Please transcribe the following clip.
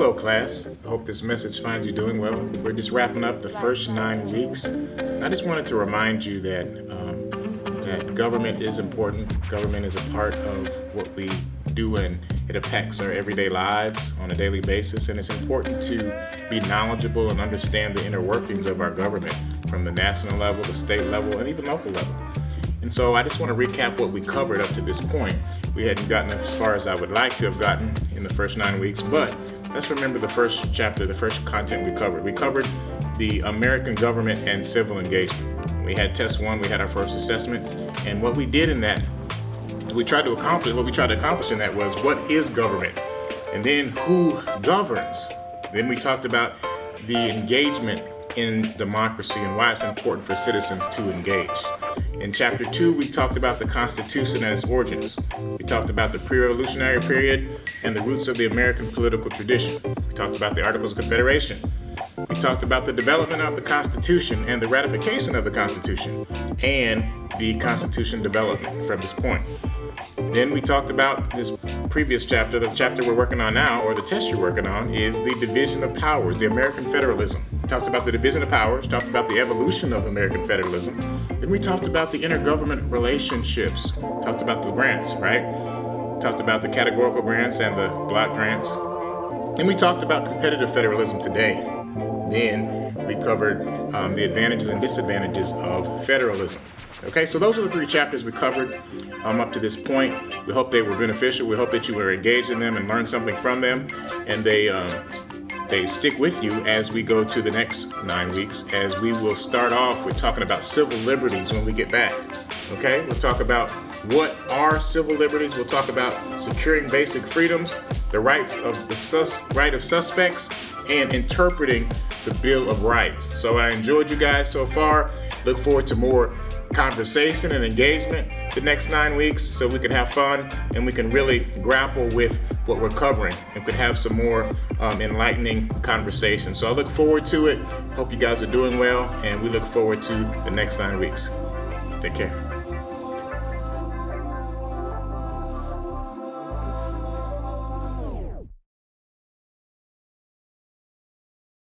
Hello, class. I hope this message finds you doing well. We're just wrapping up the first 9 weeks. I just wanted to remind you that government is important. Government is a part of what we do, and it impacts our everyday lives on a daily basis. And it's important to be knowledgeable and understand the inner workings of our government from the national level, the state level, and even local level. And so I just want to recap what we covered up to this point. We hadn't gotten as far as I would like to have gotten in the first 9 weeks, but let's remember the first chapter, the first content we covered. We covered the American government and civil engagement. We had test one, we had our first assessment, and what we did in that, what we tried to accomplish in that was, what is government? And then who governs? Then we talked about the engagement in democracy and why it's important for citizens to engage. In chapter 2, we talked about the Constitution and its origins. We talked about the pre-revolutionary period and the roots of the American political tradition. We talked about the Articles of Confederation. We talked about the development of the Constitution and the ratification of the Constitution and the Constitution development from this point. Then we talked about this previous chapter. The chapter we're working on now, or the test you're working on, is the division of powers, the American federalism. We talked about the division of powers, talked about the evolution of American federalism. Then we talked about the intergovernment relationships, talked about the grants, right? Talked about the categorical grants and the block grants. Then we talked about competitive federalism today. Then we covered the advantages and disadvantages of federalism. Okay, so those are the 3 chapters we covered up to this point. We hope they were beneficial. We hope that you were engaged in them and learned something from them, and they stick with you as we go to the next 9 weeks, as we will start off with talking about civil liberties when we get back. Okay, we'll talk about what are civil liberties. We'll talk about securing basic freedoms, the rights of the right of suspects, and interpreting the Bill of Rights. So I enjoyed you guys so far. Look forward to more conversation and engagement the next 9 weeks, so we can have fun and we can really grapple with what we're covering and could have some more enlightening conversation. So I look forward to it. Hope you guys are doing well, and we look forward to the next 9 weeks. Take care.